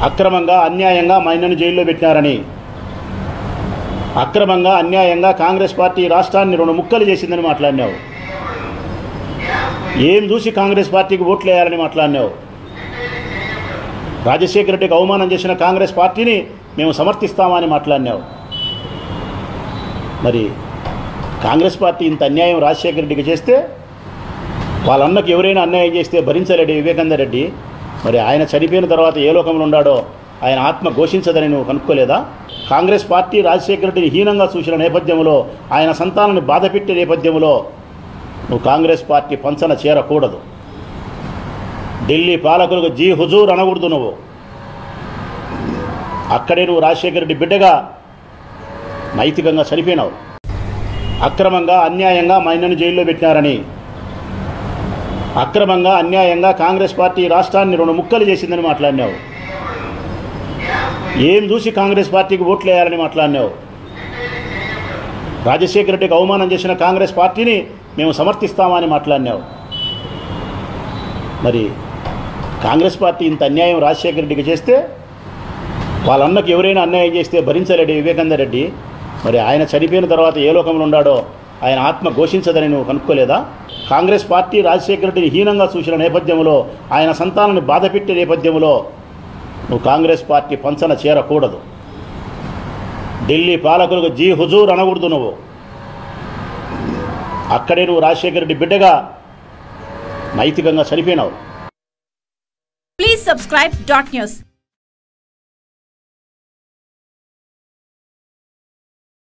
అక్రమంగా అన్యాయంగా మైనను జైల్లో పెట్టారని, అక్రమంగా అన్యాయంగా కాంగ్రెస్ పార్టీ రాష్ట్రాన్ని రెండు ముక్కలు చేసిందని మాట్లాడినావు. ఏం చూసి కాంగ్రెస్ పార్టీకి ఓట్లు వేయాలని మాట్లాడినావు. రాజశేఖర రెడ్డికి అవమానం చేసిన కాంగ్రెస్ పార్టీని మేము సమర్థిస్తామని మాట్లాడినావు. మరి కాంగ్రెస్ పార్టీ ఇంత అన్యాయం రాజశేఖర రెడ్డికి చేస్తే, వాళ్ళ అన్నకు ఎవరైనా అన్యాయం చేస్తే భరించలేడు వివేకానంద రెడ్డి. మరి ఆయన చనిపోయిన తర్వాత ఏ లోకంలో ఉన్నాడో ఆయన ఆత్మ ఘోషించదని నువ్వు కనుక్కోలేదా? కాంగ్రెస్ పార్టీ రాజశేఖర రెడ్డిని హీనంగా చూసిన నేపథ్యంలో, ఆయన సంతానాన్ని బాధపెట్టే నేపథ్యంలో నువ్వు కాంగ్రెస్ పార్టీ పంచన చేరకూడదు. ఢిల్లీ పాలకులకు జీ హుజూర్ అనకూడదు. నువ్వు అక్కడే నువ్వు రాజశేఖర రెడ్డి బిడ్డగా నైతికంగా చనిపోయినావు. అక్రమంగా అన్యాయంగా మైనను జైల్లో పెట్టారని, అక్రమంగా అన్యాయంగా కాంగ్రెస్ పార్టీ రాష్ట్రాన్ని రెండు ముక్కలు చేసిందని మాట్లాడినావు. ఏం చూసి కాంగ్రెస్ పార్టీకి ఓట్లు వేయాలని మాట్లాడినావు. రాజశేఖర రెడ్డికి అవమానం చేసిన కాంగ్రెస్ పార్టీని మేము సమర్థిస్తామని మాట్లాడినావు. మరి కాంగ్రెస్ పార్టీ ఇంత అన్యాయం రాజశేఖర రెడ్డికి చేస్తే, వాళ్ళ అన్నకు ఎవరైనా అన్యాయం చేస్తే భరించలేడు వివేకానంద రెడ్డి. మరి ఆయన చనిపోయిన తర్వాత ఏ లోకంలో ఉన్నాడో ఆయన ఆత్మ ఘోషించదని నువ్వు కనుక్కోలేదా? కాంగ్రెస్ పార్టీ రాజశేఖర రెడ్డిని హీనంగా చూసిన నేపథ్యంలో, ఆయన సంతానాన్ని బాధపెట్టే నేపథ్యంలో నువ్వు కాంగ్రెస్ పార్టీ పంచన చేరకూడదు. ఢిల్లీ పాలకులకు జీ హుజూర్ అనకూడదు. నువ్వు అక్కడే నువ్వు రాజశేఖర రెడ్డి బిడ్డగా నైతికంగా చనిపోయినావు. Please subscribe .news.